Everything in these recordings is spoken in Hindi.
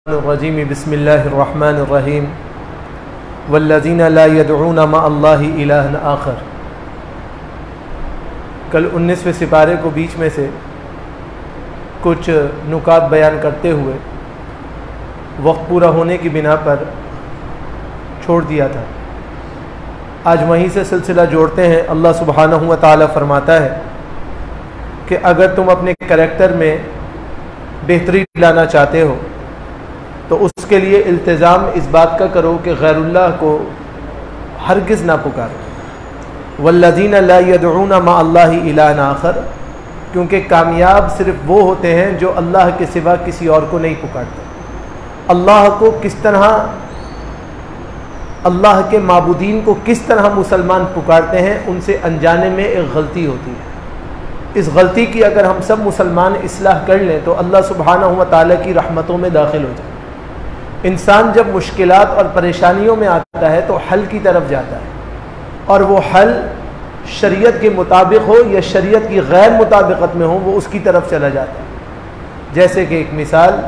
रजीम बिस्मिल्लाहिर्रहमानिर्रहीम वल्लज़ीना ला यदऊना मअल्लाहि इलाहन आखर। कल 19वें सिपारे को बीच में से कुछ नुकात बयान करते हुए वक्त पूरा होने की बिना पर छोड़ दिया था। आज वहीं से सिलसिला जोड़ते हैं। अल्लाह सुब्हानहु व तआला फरमाता है कि अगर तुम अपने करैक्टर में बेहतरी लाना चाहते हो तो उसके लिए इल्तिज़ाम इस बात का करो कि गैरुल्लाह को हरगिज़ ना पुकारो। वल्लज़ीना ला यदऊना मअल्लाहि इलाहन आखर, क्योंकि कामयाब सिर्फ वो होते हैं जो अल्लाह के सिवा किसी और को नहीं पुकारते। अल्लाह को किस तरह, अल्लाह के माबूदीन को किस तरह मुसलमान पुकारते हैं, उनसे अनजाने में एक गलती होती है। इस गलती की अगर हम सब मुसलमान इस्लाह कर लें तो अल्लाह सुब्हानहु व तआला की रहमतों में दाखिल हो जाए। इंसान जब मुश्किलात और परेशानियों में आता है तो हल की तरफ जाता है, और वो हल शरीयत के मुताबिक हो या शरीयत की गैर मुताबिकत में हो, वो उसकी तरफ चला जाता है। जैसे कि एक मिसाल,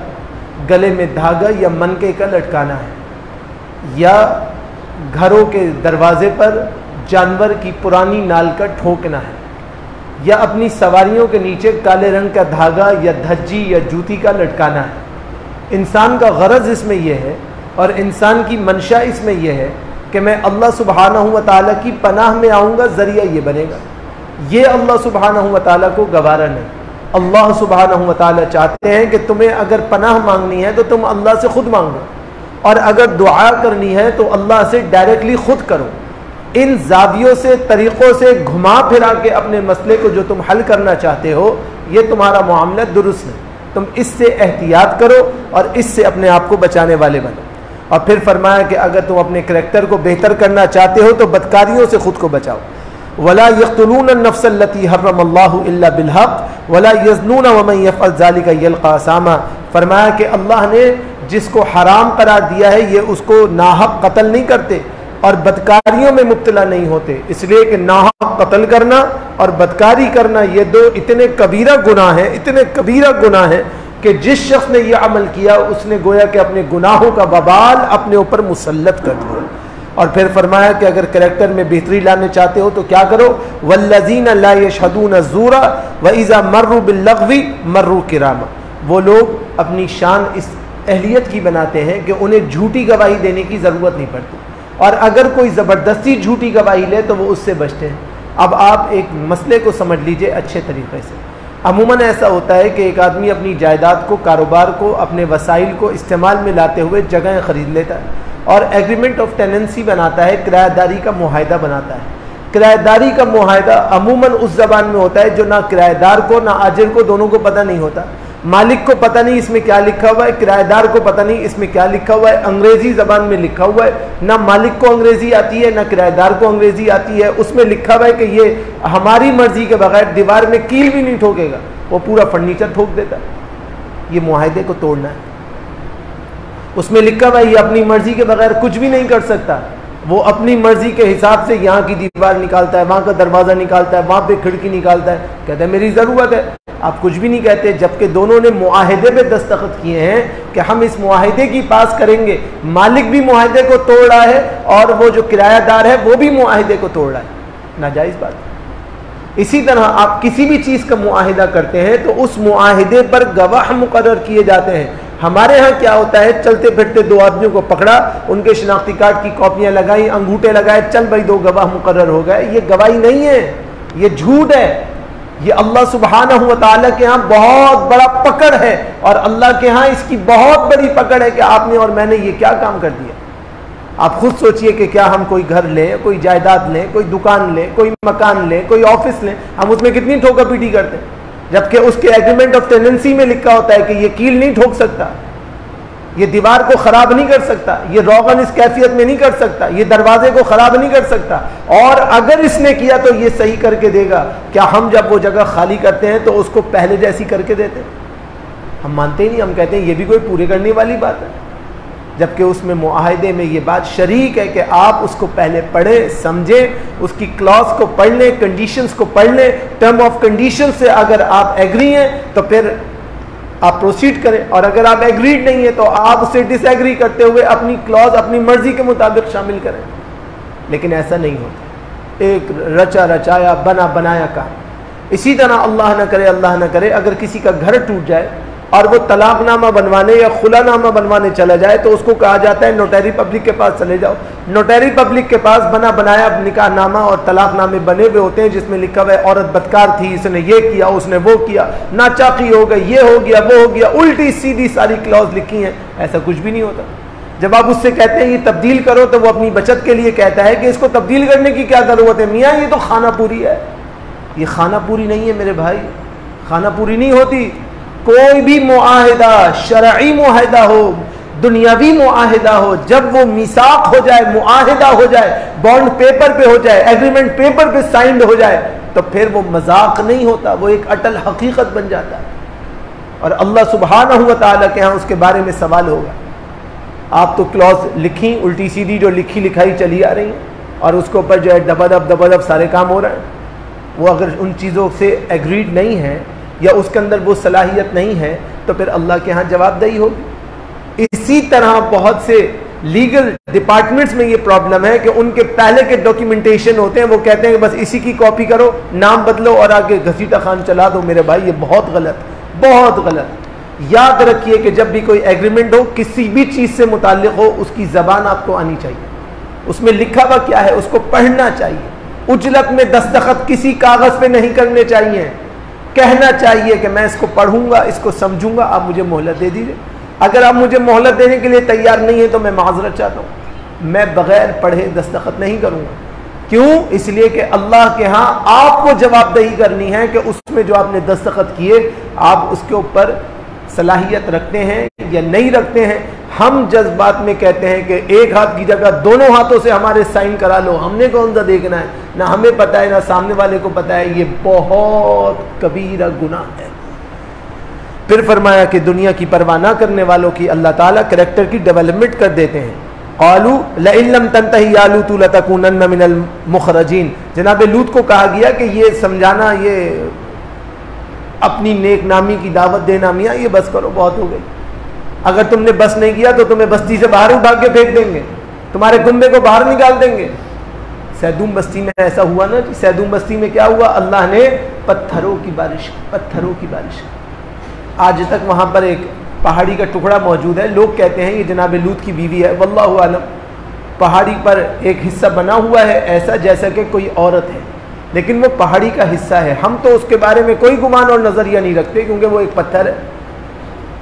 गले में धागा या मनके का लटकाना है, या घरों के दरवाजे पर जानवर की पुरानी नाल का ठोकना है, या अपनी सवारियों के नीचे काले रंग का धागा या धज्जी या जूती का लटकाना है। इंसान का गरज इसमें यह है और इंसान की मंशा इसमें यह है कि मैं अल्लाह सुब्हानहु व तआला की पनाह में आऊँगा, ज़रिया ये बनेगा। ये अल्लाह सुब्हानहु व तआला को गवारा नहीं। अल्लाह सुब्हानहु व तआला चाहते हैं कि तुम्हें अगर पनाह मांगनी है तो तुम अल्लाह से खुद मांगो, और अगर दुआ करनी है तो अल्लाह से डायरेक्टली खुद करो। इन जावियों से, तरीक़ों से घुमा फिरा के अपने मसले को जो तुम हल करना चाहते हो, ये तुम्हारा मामला दुरुस्त नहीं। तुम इससे एहतियात करो और इससे अपने आप को बचाने वाले बनो। और फिर फरमाया कि अगर तुम अपने करैक्टर को बेहतर करना चाहते हो तो बदकारियों से खुद को बचाओ। वला यक़्तुलून अन-नफ़्स अल्लती हर्रमल्लाहु इल्ला बिल-हक़् वला यज़नून वमन यफ़अल ज़ालिका यल्क़ा असामा। फरमाया कि अल्लाह ने जिसको हराम करार दिया है ये उसको नाहक कत्ल नहीं करते और बदकारियों में मुब्तला नहीं होते। इसलिए कि नाहक कत्ल करना और बदकारी करना ये दो इतने कबीरा गुनाह हैं, इतने कबीरा गुनाह हैं कि जिस शख्स ने यह अमल किया उसने गोया कि अपने गुनाहों का वबाल अपने ऊपर मुसल्लत कर दिया। और फिर फरमाया कि अगर करैक्टर में बेहतरी लाने चाहते हो तो क्या करो, वल्लज़ीना ला यशहदून ज़ूरा व इज़ा मर्रू बिल्लग़वी मर्रू किरामा। वो लोग अपनी शान इस अहलियत की बनाते हैं कि उन्हें झूठी गवाही देने की ज़रूरत नहीं पड़ती, और अगर कोई ज़बरदस्ती झूठी गवाही ले तो वो उससे बचते हैं। अब आप एक मसले को समझ लीजिए अच्छे तरीक़े से। अमूमन ऐसा होता है कि एक आदमी अपनी जायदाद को, कारोबार को, अपने वसाइल को इस्तेमाल में लाते हुए जगहें ख़रीद लेता है और एग्रीमेंट ऑफ टेनेंसी बनाता है, किराएदारी का मुआहदा बनाता है। किराएदारी का मुआहदा अमूमन उस ज़बान में होता है जो ना किराएदार को ना आजिर को दोनों को पता नहीं होता। मालिक को पता नहीं इसमें क्या लिखा हुआ है, किराएदार को पता नहीं इसमें क्या लिखा हुआ है, अंग्रेज़ी ज़बान में लिखा हुआ है, ना मालिक को अंग्रेज़ी आती है ना किराएदार को अंग्रेज़ी आती है। उसमें लिखा हुआ है कि ये हमारी मर्ज़ी के बगैर दीवार में कील भी नहीं ठोकेगा, वो पूरा फर्नीचर ठोक देता है। ये मुआहदे को तोड़ना है। उसमें लिखा हुआ है ये अपनी मर्ज़ी के बगैर कुछ भी नहीं कर सकता, वो अपनी मर्ज़ी के हिसाब से यहाँ की दीवार निकालता है, वहाँ का दरवाज़ा निकालता है, वहाँ पे खिड़की निकालता है, कहता है मेरी ज़रूरत है। आप कुछ भी नहीं कहते, जबकि दोनों ने मुआहदे पे दस्तखत किए हैं कि हम इस मुआहदे की पास करेंगे। मालिक भी मुआहदे को तोड़ रहा है और वो जो किरायादार है वो भी मुआहदे को तोड़ रहा है। नाजायज़ बात है। इसी तरह आप किसी भी चीज़ का मुआहदा करते हैं तो उस मुआहदे पर गवाह मुकर्रर किए जाते हैं। हमारे यहाँ क्या होता है, चलते फिरते दो आदमियों को पकड़ा, उनके शनाख्ती कार्ड की कॉपियाँ लगाई, अंगूठे लगाए, चल भाई दो गवाह मुकर्रर हो गए। ये गवाही नहीं है, ये झूठ है। ये अल्लाह सुब्हानहु व तआला के यहाँ बहुत बड़ा पकड़ है, और अल्लाह के यहाँ इसकी बहुत बड़ी पकड़ है कि आपने और मैंने ये क्या काम कर दिया। आप खुद सोचिए कि क्या हम कोई घर लें, कोई जायदाद लें, कोई दुकान लें, कोई मकान लें, कोई ऑफिस लें, हम उसमें कितनी ठोका पीटी करते हैं, जबकि उसके एग्रीमेंट ऑफ टेनेंसी में लिखा होता है कि ये कील नहीं ठोक सकता, ये दीवार को ख़राब नहीं कर सकता, ये रोगन इस कैफियत में नहीं कर सकता, ये दरवाजे को ख़राब नहीं कर सकता, और अगर इसने किया तो ये सही करके देगा। क्या हम जब वो जगह खाली करते हैं तो उसको पहले जैसी करके देते हैं? हम मानते ही नहीं। हम कहते हैं ये भी कोई पूरे करने वाली बात है, जबकि उसमें मुआहदे में ये बात शरीक है कि आप उसको पहले पढ़ें, समझें, उसकी क्लॉज को पढ़ लें, कंडीशंस को पढ़ लें। टर्म ऑफ कंडीशन से अगर आप एग्री हैं तो फिर आप प्रोसीड करें, और अगर आप एग्रीड नहीं है तो आप उससे डिसएग्री करते हुए अपनी क्लॉज अपनी मर्जी के मुताबिक शामिल करें। लेकिन ऐसा नहीं होता, एक रचा रचाया बना बनाया काम। इसी तरह अल्लाह न करे अगर किसी का घर टूट जाए और वो तलाकनामा बनवाने या खुलानामा बनवाने चला जाए तो उसको कहा जाता है नोटरी पब्लिक के पास चले जाओ। नोटरी पब्लिक के पास बना बनाया निकाहनामा और तलाकनामे बने हुए होते हैं जिसमें लिखा हुआ है औरत बदकार थी, इसने ये किया, उसने वो किया, नाचाकी हो गई, ये हो गया, वो हो गया, उल्टी सीधी सारी क्लॉज लिखी हैं। ऐसा कुछ भी नहीं होता। जब आप उससे कहते हैं ये तब्दील करो तो वो अपनी बचत के लिए कहता है कि इसको तब्दील करने की क्या ज़रूरत है, मियाँ ये तो खाना पूरी है। ये खाना पूरी नहीं है मेरे भाई, खाना पूरी नहीं होती। कोई भी मुआहिदा, शरई मुआहिदा हो, दुनियावी मुआहिदा हो, जब वो मिसाक हो जाए, मुआहिदा हो जाए, बॉन्ड पेपर पे हो जाए, एग्रीमेंट पेपर पे साइंड हो जाए, तो फिर वो मजाक नहीं होता, वो एक अटल हकीकत बन जाता है। और अल्लाह सुब्हानहू व तआला के यहाँ उसके बारे में सवाल होगा। आप तो क्लॉज लिखी उल्टी सीधी जो लिखी लिखाई चली आ रही है और उसके ऊपर जो है दबादब सारे काम हो रहे हैं। वो अगर उन चीज़ों से एग्रीड नहीं है या उसके अंदर वो सलाहियत नहीं है तो फिर अल्लाह के यहाँ जवाबदेही होगी। इसी तरह बहुत से लीगल डिपार्टमेंट्स में ये प्रॉब्लम है कि उनके पहले के डॉक्यूमेंटेशन होते हैं, वो कहते हैं कि बस इसी की कॉपी करो, नाम बदलो और आगे घसीटा खान चला दो। मेरे भाई ये बहुत गलत, बहुत गलत। याद रखिए कि जब भी कोई एग्रीमेंट हो, किसी भी चीज़ से मुताल्लिक हो, उसकी ज़बान आपको आनी चाहिए। उसमें लिखा हुआ क्या है उसको पढ़ना चाहिए। उजलत में दस्तखत किसी कागज़ पे नहीं करने चाहिए। कहना चाहिए कि मैं इसको पढ़ूंगा, इसको समझूंगा, आप मुझे मोहलत दे दीजिए। अगर आप मुझे मोहलत देने के लिए तैयार नहीं है तो मैं माजरत चाहता हूँ, मैं बग़ैर पढ़े दस्तखत नहीं करूँगा। क्यों? इसलिए कि अल्लाह के यहाँ आपको जवाबदेही करनी है कि उसमें जो आपने दस्तखत किए आप उसके ऊपर सलाहियत रखते हैं या नहीं रखते हैं। हम जज्बात में कहते हैं कि एक हाथ की जगह दोनों हाथों से हमारे साइन करा लो, हमने कौन सा देखना है, ना हमें पता है ना सामने वाले को पता है। ये बहुत कबीरा गुनाह है। फिर फरमाया कि दुनिया की परवाह ना करने वालों की अल्लाह ताला कैरेक्टर की डेवलपमेंट कर देते हैं। क़ालू लइन लम तंतही या लूत लतकूनन्न मिनल मुखरजीन। जनाब लूत को कहा गया कि ये समझाना, ये अपनी नेक नामी की दावत देना, मियाँ ये बस करो, बहुत हो गई। अगर तुमने बस नहीं किया तो तुम्हें बस्ती से बाहर उठा के फेंक देंगे, तुम्हारे कुंबे को बाहर निकाल देंगे। सैदूम बस्ती में ऐसा हुआ ना कि सैदूम बस्ती में क्या हुआ, अल्लाह ने पत्थरों की बारिश। आज तक वहाँ पर एक पहाड़ी का टुकड़ा मौजूद है। लोग कहते हैं ये जनाब लूत की बीवी है, वल्लाहु आलम। पहाड़ी पर एक हिस्सा बना हुआ है ऐसा जैसा कि कोई औरत है, लेकिन वो पहाड़ी का हिस्सा है। हम तो उसके बारे में कोई गुमान और नज़रिया नहीं रखते क्योंकि वो एक पत्थर है।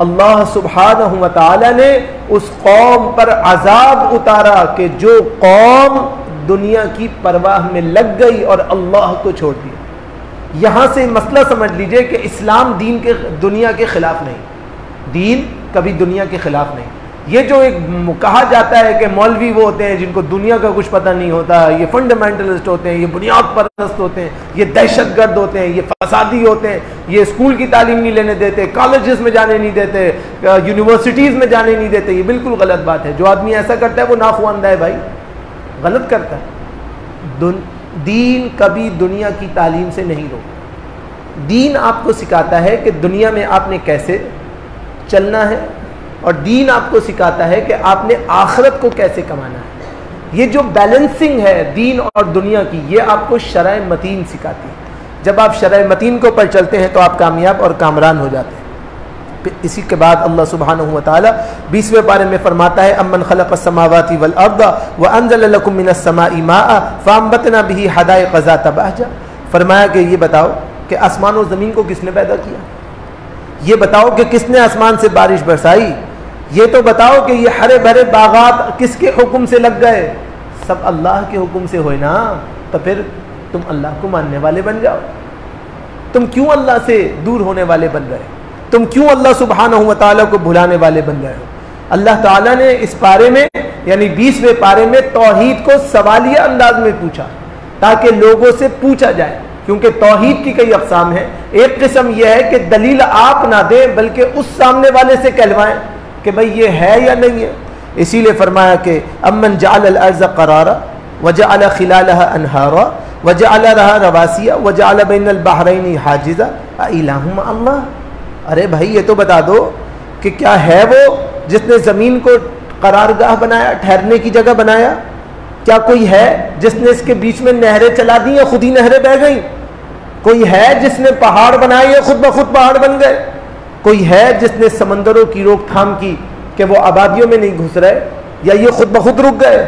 अल्लाह सुब्हानहू व तआला ने उस कौम पर अजाब उतारा कि जो कौम दुनिया की परवाह में लग गई और अल्लाह को छोड़ दिया। यहाँ से मसला समझ लीजिए कि इस्लाम दीन के दुनिया के खिलाफ नहीं, दीन कभी दुनिया के खिलाफ नहीं। ये जो एक कहा जाता है कि मौलवी वो होते हैं जिनको दुनिया का कुछ पता नहीं होता, ये फंडामेंटलिस्ट होते हैं, ये बुनियाद परस्त होते हैं, ये दहशतगर्द होते हैं, ये फसादी होते हैं, ये स्कूल की तालीम नहीं लेने देते, कॉलेजेस में जाने नहीं देते, यूनिवर्सिटीज़ में जाने नहीं देते, ये बिल्कुल गलत बात है। जो आदमी ऐसा करता है वो नाखुआंदा है भाई, गलत करता है। दीन कभी दुनिया की तालीम से नहीं रोका। दीन आपको सिखाता है कि दुनिया में आपने कैसे चलना है और दीन आपको सिखाता है कि आपने आखिरत को कैसे कमाना है। ये जो बैलेंसिंग है दीन और दुनिया की, ये आपको शरअ मतीन सिखाती है। जब आप शरअ मतीन के ऊपर चलते हैं तो आप कामयाब और कामरान हो जाते हैं। फिर इसी के बाद अल्लाह सुब्हानहू व तआला 20वें पारे में फरमाता है अम्मन खलक़स समावाति वल अर्द व अंज़ल लकुम मिनस समाई माअ फ़अंबतना बिही हदाइक़ ज़ात बहजा। फरमाया कि ये बताओ कि आसमान और ज़मीन को किसने पैदा किया, ये बताओ कि किसने आसमान से बारिश बरसाई, ये तो बताओ कि ये हरे भरे बागात किसके हुक्म से लग गए। सब अल्लाह के हुक्म से होए ना, तो फिर तुम अल्लाह को मानने वाले बन जाओ। तुम क्यों अल्लाह से दूर होने वाले बन गए, तुम क्यों अल्लाह सुब्हानहू व तआला को भुलाने वाले बन गए हो। अल्लाह ताला ने इस पारे में यानी 20वें पारे में तौहीद को सवालिया अंदाज में पूछा ताकि लोगों से पूछा जाए, क्योंकि तौहीद की कई अक़साम है। एक किस्म यह है कि दलील आप ना दें बल्कि उस सामने वाले से कहलवाएं कि भाई ये है या नहीं है। इसीलिए फरमाया कि अम्मन जअल अर्ज़ क़रारा व जअल खिलालहा अनहारा व जअल लहा रवासिया व जअल बैनल बहरैनि हाजिज़ा अ इलाहुम अल्लाह। अरे भाई ये तो बता दो कि क्या है वो जिसने ज़मीन को करारगाह बनाया, ठहरने की जगह बनाया? क्या कोई है जिसने इसके बीच में नहरें चला दी या खुद ही नहरें बह गई? कोई है जिसने पहाड़ बनाए या खुद ब खुद पहाड़ बन गए? कोई है जिसने समंदरों की रोकथाम की कि वो आबादियों में नहीं घुस रहे या ये खुद ब खुद रुक गए?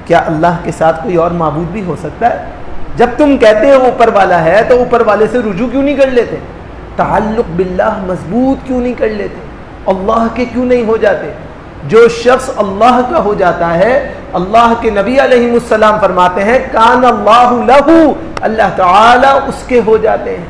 क्या अल्लाह के साथ कोई और माबूद भी हो सकता है? जब तुम कहते हो ऊपर वाला है तो ऊपर वाले से रुजू क्यों नहीं कर लेते? ताल्लुक बिल्लाह मजबूत क्यों नहीं कर लेते? अल्लाह के क्यों नहीं हो जाते? जो शख्स अल्लाह का हो जाता है, अल्लाह के नबी अलैहिस्सलाम फरमाते हैं कान अल्लाहु लहू, अल्लाह ताला उसके हो जाते हैं।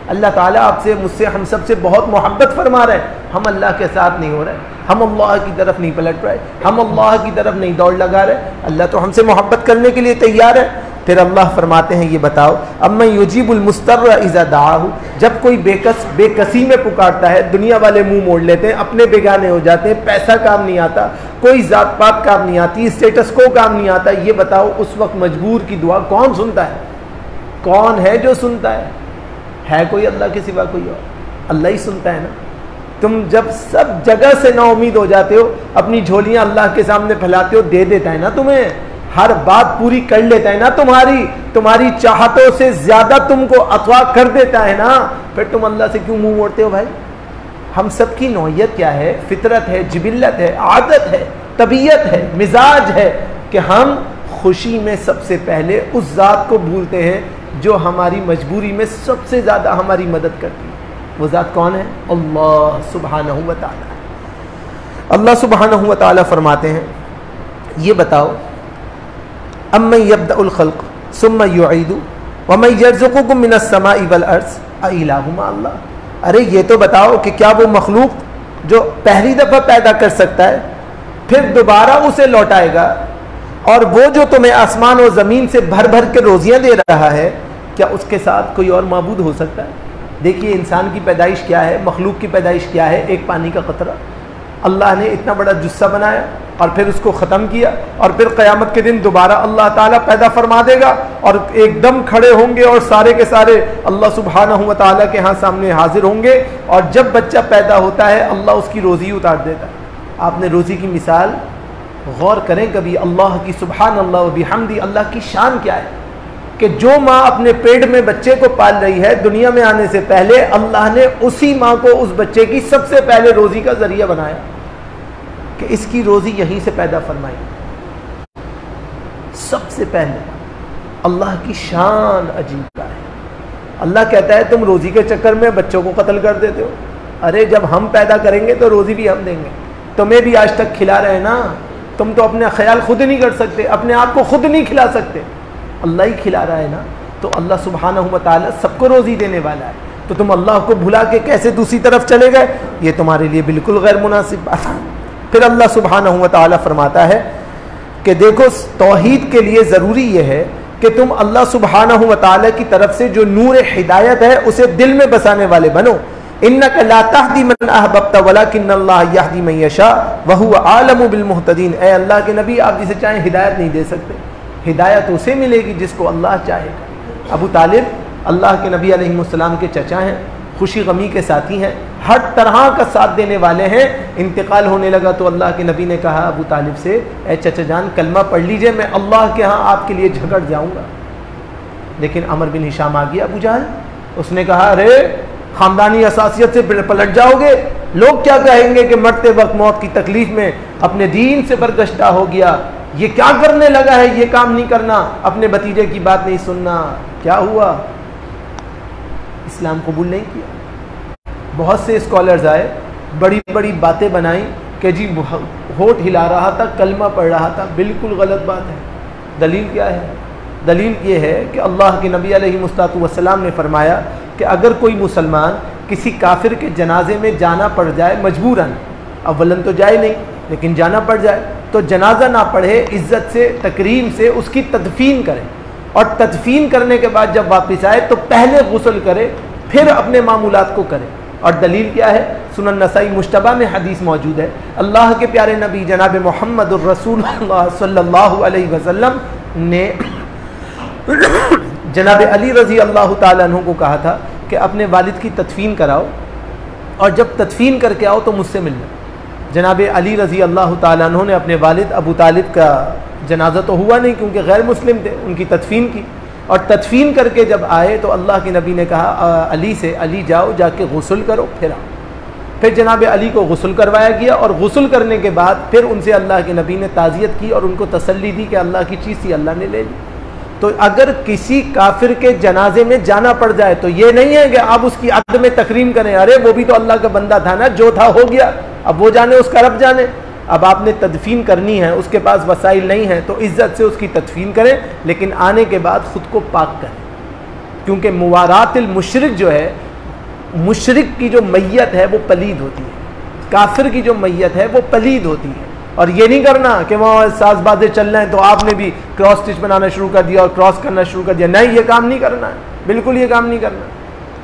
अल्लाह ताला आपसे, मुझसे, हम सब से बहुत मोहब्बत फरमा रहे हैं। हम अल्लाह के साथ नहीं हो रहे, हम अल्लाह की तरफ नहीं पलट रहे, हम अल्लाह की तरफ नहीं दौड़ लगा रहे। अल्लाह तो हमसे मोहब्बत करने के लिए तैयार है। फिर अल्लाह फरमाते हैं ये बताओ, अम्मा युजीबुल मुस्तर्र इज़ा दाअहु, जब कोई बेकसी में पुकारता है, दुनिया वाले मुंह मोड़ लेते हैं, अपने बेगाने हो जाते हैं, पैसा काम नहीं आता, कोई जात पात काम नहीं आती, स्टेटस को काम नहीं आता, ये बताओ उस वक्त मजबूर की दुआ कौन सुनता है? कौन है जो सुनता है कोई अल्लाह के सिवा कोई और? अल्लाह ही सुनता है ना। तुम जब सब जगह से नाउमीद हो जाते हो, अपनी झोलियां अल्लाह के सामने फैलाते हो, दे देता है ना तुम्हें, हर बात पूरी कर लेता है ना, तुम्हारी चाहतों से ज्यादा तुमको अथवा कर देता है ना, फिर तुम अल्लाह से क्यों मुंह मोड़ते हो भाई? हम सब की नौयत क्या है? फितरत है, जिबिल्लत है, आदत है, तबीयत है, मिजाज है कि हम खुशी में सबसे पहले उस ज़ात को भूलते हैं जो हमारी मजबूरी में सबसे ज़्यादा हमारी मदद करती है। वो ज़ात कौन है? अल्लाह सुब्हानहू व तआला। अल्लाह सुब्हानहू व तआला फरमाते हैं ये बताओ, अम्मन यब्दउल खल्क़ सुम्मा युईदु व मन यर्ज़ुकुकुम मिनस समाई वल अर्ज़ अइलाहु मा अल्लाह। अरे ये तो बताओ कि क्या वो मखलूक जो पहली दफ़ा पैदा कर सकता है फिर दोबारा उसे लौटाएगा, और वो जो तुम्हें आसमान और ज़मीन से भर भर के रोज़ियाँ दे रहा है, क्या उसके साथ कोई और माबूद हो सकता है? देखिए इंसान की पैदाइश क्या है, मखलूक की पैदाइश क्या है? एक पानी का कतरा। अल्लाह ने इतना बड़ा जुस्सा बनाया और फिर उसको ख़त्म किया, और फिर क़यामत के दिन दोबारा अल्लाह ताला पैदा फरमा देगा और एकदम खड़े होंगे और सारे के सारे अल्लाह सुब्हानहू व तआला के यहाँ सामने हाजिर होंगे। और जब बच्चा पैदा होता है अल्लाह उसकी रोज़ी उतार देता है। आपने रोज़ी की मिसाल गौर करें कभी, अल्लाह की सुब्हान अल्लाह व बिहम्दी, अल्लाह की शान क्या है कि जो माँ अपने पेट में बच्चे को पाल रही है, दुनिया में आने से पहले अल्लाह ने उसी माँ को उस बच्चे की सबसे पहले रोज़ी का ज़रिया बनाया कि इसकी रोज़ी यहीं से पैदा फरमाई। सबसे पहले अल्लाह की शान अजीब का है। अल्लाह कहता है तुम रोज़ी के चक्कर में बच्चों को कत्ल कर देते हो। अरे जब हम पैदा करेंगे तो रोज़ी भी हम देंगे। तुम्हें भी आज तक खिला रहे हैं ना, तुम तो अपने ख्याल खुद नहीं कर सकते, अपने आप को खुद नहीं खिला सकते, अल्लाह ही खिला रहा है ना। तो अल्लाह सुब्हानहू व तआला सबको रोज़ी देने वाला है, तो तुम अल्लाह को भुला के कैसे दूसरी तरफ चले गए? ये तुम्हारे लिए बिल्कुल गैर मुनासिब बात है। फिर अल्लाह सुब्हानहू व तआला फरमाता है कि देखो तौहीद के लिए ज़रूरी यह है कि तुम अल्लाह सुब्हानहू व तआला की तरफ से जो नूर हिदायत है उसे दिल में बसाने वाले बनो। इन्नका ला तहदी मन अहबब्ता वलाकिन्नल्लाह यहदी मन यशा व हुवा आलमु बिल मुहतदीन। ऐ अल्लाह के नबी, आप जिसे चाहें हिदायत नहीं दे सकते, हिदायत उसे मिलेगी जिसको अल्लाह चाहेगा। अबू तालिब अल्लाह के नबी अलैहिस्सलाम के चचा हैं, खुशी गमी के साथी हैं, हर तरह का साथ देने वाले हैं। इंतकाल होने लगा तो अल्लाह के नबी ने कहा अबू तालिब से, ए चचा जान कलमा पढ़ लीजिए, मैं अल्लाह के यहाँ आपके लिए झगड़ जाऊँगा। लेकिन अमर बिन हिशाम आ गया अबू जहल, उसने कहा अरे ख़ानदानी असासियत से पलट जाओगे, लोग क्या कहेंगे कि मरते वक्त मौत की तकलीफ में अपने दीन से बरगश्ता हो गया, ये क्या करने लगा है, ये काम नहीं करना, अपने भतीजे की बात नहीं सुनना। क्या हुआ? इस्लाम कबूल नहीं किया। बहुत से स्कॉलर्स आए, बड़ी बड़ी बातें बनाई कि जी होठ हिला रहा था, कलमा पढ़ रहा था, बिल्कुल गलत बात है। दलील क्या है? दलील ये है कि अल्लाह के नबी अलैहिस्सलातु वस्सलाम ने फरमाया कि अगर कोई मुसलमान किसी काफिर के जनाजे में जाना पड़ जाए मजबूरन, अव्वलन तो जाए नहीं लेकिन जाना पड़ जाए, तो जनाजा ना पढ़े, इज़्ज़त से तकरीम से उसकी तदफीन करे, और तदफीन करने के बाद जब वापस आए तो पहले गुस्ल करे, फिर अपने मामूलात को करे। और दलील क्या है? सुनन नसाई मुश्तबा में हदीस मौजूद है, अल्लाह के प्यारे नबी जनाब मोहम्मद रसूलुल्लाह सल्लल्लाहु अलैहि वसल्लम ने जनाब अली रज़ी अल्लाह ताला अन्हु को कहा था कि अपने वालिद की तदफीन कराओ। और जब तदफीन करके आओ तो मुझसे मिलना। जनाब अली रज़ी अल्लाह ताला अन्हु ने अपने वालिद अबू तालिब का जनाजा तो हुआ नहीं क्योंकि गैर मुस्लिम थे, उनकी तदफीन की, और तदफीन करके जब आए तो अल्लाह के नबी ने कहा अली से, अली जाओ जाके गुस्ल करो फिर आओ। फिर जनाब अली को गुस्ल करवाया गया और गुस्ल करने के बाद फिर उनसे अल्लाह के नबी ने ताज़ियत की और उनको तसल्ली दी कि अल्लाह की चीज़ थी, अल्लाह ने ले ली। तो अगर किसी काफिर के जनाजे में जाना पड़ जाए तो ये नहीं है कि आप उसकी अद में तकरीम करें, अरे वो भी तो अल्लाह का बंदा था ना, जो था हो गया, अब वो जाने उसका रब जाने। अब आपने तदफीन करनी है, उसके पास वसाइल नहीं है तो इज्जत से उसकी तदफीन करें, लेकिन आने के बाद खुद को पाक करें, क्योंकि मुवारातिल मुशरिक जो है, मुशरिक की जो मैयत है वो पलीद होती है, काफिर की जो मैयत है वो पलीद होती है। और ये नहीं करना कि वहाँ साजबाजें चल रहे हैं तो आपने भी क्रॉस स्टिच बनाना शुरू कर दिया और क्रॉस करना शुरू कर दिया, नहीं, ये काम नहीं करना है, बिल्कुल ये काम नहीं करना,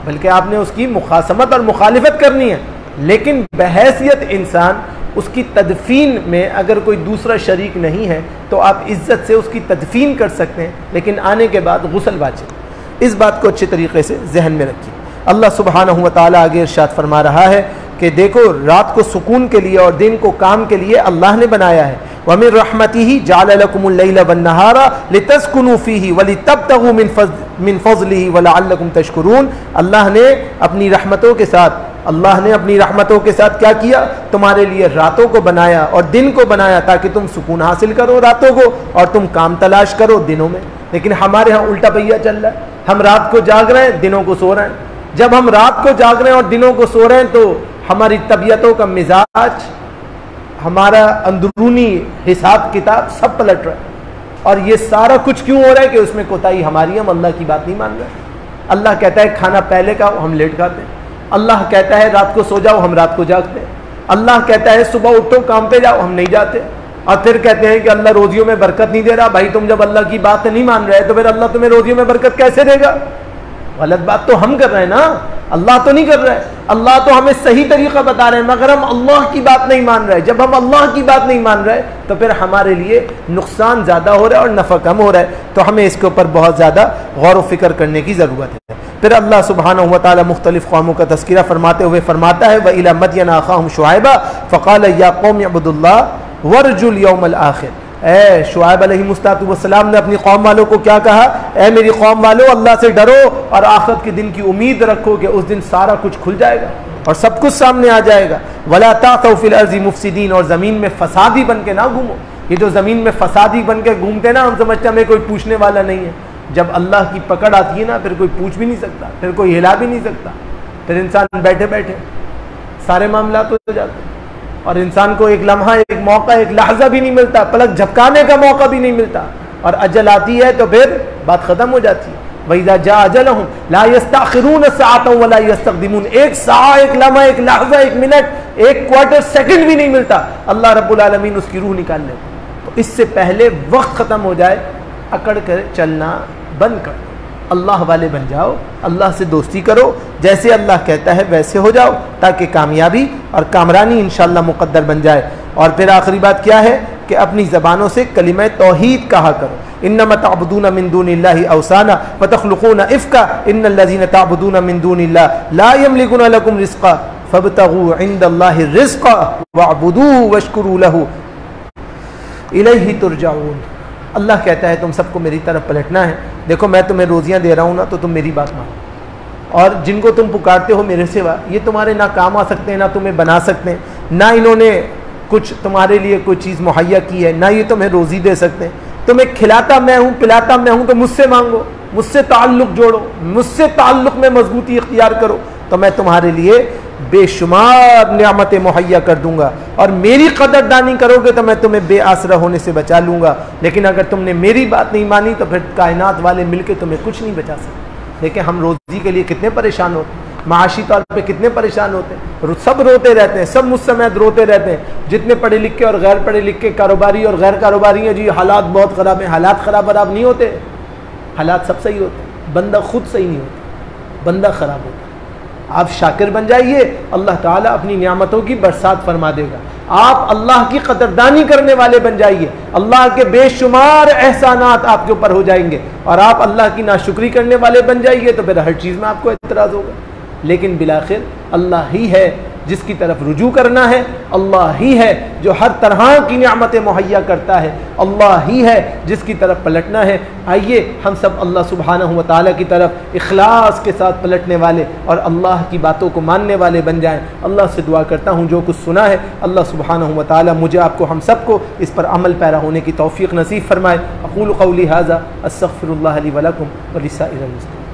बल्कि आपने उसकी मुखासमत और मुखालिफत करनी है। लेकिन बहैसियत इंसान उसकी तदफीन में अगर कोई दूसरा शरीक नहीं है तो आप इज्जत से उसकी तदफीन कर सकते हैं, लेकिन आने के बाद गुस्ल वाजिब। इस बात को अच्छे तरीके से जहन में रखिए। अल्लाह सुब्हानहू व तआला आगे इरशाद फरमा रहा है कि देखो, रात को सुकून के लिए और दिन को काम के लिए अल्लाह ने बनाया है। वमिन रहमतिही जअल लकुमुल लैला वन्नहारा लितस्कुनु फीही वलितब्तगू मिन फज़लिही वलअल्लकुम तशकुरून। अल्लाह ने अपनी रहमतों के साथ, अल्लाह ने अपनी रहमतों के साथ क्या किया, तुम्हारे लिए रातों को बनाया और दिन को बनाया ताकि तुम सुकून हासिल करो रातों को और तुम काम तलाश करो दिनों में। लेकिन हमारे यहाँ उल्टा पहिया चल रहा है, हम रात को जाग रहे हैं, दिनों को सो रहे हैं। जब हम रात को जाग रहे हैं और दिनों को सो रहे हैं तो हमारी तबीयतों का मिजाज, हमारा अंदरूनी हिसाब किताब सब पलट रहा है। और ये सारा कुछ क्यों हो रहा है कि उसमें कोताही हमारी है, हम अल्लाह की बात नहीं मान रहे। अल्लाह कहता है खाना पहले खाओ, हम लेट खाते हैं। अल्लाह कहता है रात को सो जाओ, हम रात को जागते हैं। अल्लाह कहता है सुबह उठो काम पे जाओ, हम नहीं जाते। और फिर कहते हैं कि अल्लाह रोजियों में बरकत नहीं दे रहा। भाई तुम जब अल्लाह की बात नहीं मान रहे तो फिर अल्लाह तुम्हें रोजियों में बरकत कैसे देगा? गलत बात तो हम कर रहे हैं ना, अल्लाह तो नहीं कर रहे। अल्लाह तो हमें सही तरीका बता रहे हैं, मगर हम अल्लाह की बात नहीं मान रहे। जब हम अल्लाह की बात नहीं मान रहे तो फिर हमारे लिए नुकसान ज़्यादा हो रहा है और नफ़ा कम हो रहा है। तो हमें इसके ऊपर बहुत ज़्यादा गौर व फिक्र करने की ज़रूरत है। फिर अल्लाह सुब्हानहू व तआला मुख्तलिफ़ कौमों का तज़किरा फरमाते हुए फरमाता है, व इला मदयन अख़ाहुम शुआइबा फ़क़ाल या कौम अब्दुल्लाह वर्जुल यौमल आखिर। ए शुआइब अलैहिस्सलाम ने अपनी कौम वालों को क्या कहा? ए मेरी कौम वालों, अल्लाह से डरो और आखिरत के दिन की उम्मीद रखो कि उस दिन सारा कुछ खुल जाएगा और सब कुछ सामने आ जाएगा। वला तातौ फिल अर्ज़ि मुफ़सिदीन, और ज़मीन में फसादी बन के ना घूमो। ये जो ज़मीन में फसादी बन के घूमते ना, हम समझते हमें कोई पूछने वाला नहीं है। जब अल्लाह की पकड़ आती है ना, फिर कोई पूछ भी नहीं सकता, फिर कोई हिला भी नहीं सकता, फिर इंसान बैठे बैठे सारे मामला हो जाते हैं और इंसान को एक लम्हा, एक मौका, एक लहजा भी नहीं मिलता, पलक झपकाने का मौका भी नहीं मिलता। और अजल आती है तो फिर बात खत्म हो जाती है। वइज़ा जा अजलहुम ला यस्तअखिरून सअतन वला यस्तक़दिमून। एक सा, एक लम्हा, एक लहजा, एक मिनट, एक क्वार्टर सेकंड भी नहीं मिलता, अल्लाह रब्बुल आलमीन उसकी रूह निकाल ले। तो इससे पहले वक्त ख़त्म हो जाए, अकड़ कर चलना बंद कर, अल्लाह वाले बन जाओ, अल्लाह से दोस्ती करो, जैसे अल्लाह कहता है वैसे हो जाओ, ताकि कामयाबी और कामरानी इंशाअल्लाह मुक़द्दर बन जाए। और फिर आखिरी बात क्या है कि अपनी ज़बानों से कलिमा तौहीद कहा करो। इन्नमा तअबुदूना मिन दूनिल्लाहि अवसाना व तख़लुक़ूना इफ़्का इन्नल्लज़ीना तअबुदूना मिन दूनिल्लाहि ला यमलिकूना लकुम रिज़्क़ा फ़ब्तग़ू इंदल्लाहि रिज़्क़ा वअबुदूहु वश्कुरू लहू इलैहि तुरजाऊन। अल्लाह कहता है तुम सबको मेरी तरफ पलटना है। देखो मैं तुम्हें रोज़ियाँ दे रहा हूँ ना, तो तुम मेरी बात मानो। और जिनको तुम पुकारते हो मेरे सिवा, ये तुम्हारे ना काम आ सकते हैं, ना तुम्हें बना सकते हैं, ना इन्होंने कुछ तुम्हारे लिए कोई चीज़ मुहैया की है, ना ये तुम्हें रोज़ी दे सकते हैं। तुम्हें खिलाता मैं हूँ, पिलाता मैं हूँ, तो मुझसे मांगो, मुझसे ताल्लुक़ जोड़ो, मुझसे ताल्लुक़ में मजबूती इख्तियार करो, तो मैं तुम्हारे लिए बेशुमार नियामतें मुहैया कर दूंगा। और मेरी कदरदानी करोगे तो मैं तुम्हें बेआसरा होने से बचा लूँगा। लेकिन अगर तुमने मेरी बात नहीं मानी तो फिर कायनात वाले मिलकर तुम्हें कुछ नहीं बचा सकते। देखिए हम रोज़ी के लिए कितने परेशान होते हैं, माशी तौर पे कितने परेशान होते हैं, सब रोते रहते हैं, सब मुझ समेत रोते रहते हैं। जितने पढ़े लिखे और गैर पढ़े लिखे, कारोबारी और गैर कारोबारी हैं, जी हालात बहुत ख़राब हैं। हालात ख़राब नहीं होते, हालात सब सही होते हैं, बंदा खुद सही नहीं होता, बंदा ख़राब होता है। आप शाकिर बन जाइए, अल्लाह ताला अपनी नियामतों की बरसात फरमा देगा। आप अल्लाह की कदरदानी करने वाले बन जाइए, अल्लाह के बेशुमार एहसानात आपके ऊपर हो जाएंगे। और आप अल्लाह की नाशुक्री करने वाले बन जाइए तो फिर हर चीज़ में आपको एतराज़ होगा। लेकिन बिलाखिर अल्लाह ही है जिसकी तरफ रुजू करना है, अल्लाह ही है जो हर तरह की नियामतें मुहैया करता है, अल्लाह ही है जिसकी तरफ पलटना है। आइए हम सब अल्लाह सुब्हानहु व तआला की तरफ इखलास के साथ पलटने वाले और अल्लाह की बातों को मानने वाले बन जाएं। अल्लाह से दुआ करता हूँ जो कुछ सुना है अल्लाह सुब्हानहु व तआला मुझे आपको हम सबको इस पर अमल पैरा होने की तौफीक नसीब फरमाए। अक़ूलु क़ौली हाज़ा अस्तग़फ़िरुल्लाह ली व लकुम व लिसाइरिल मुस्लिमीन।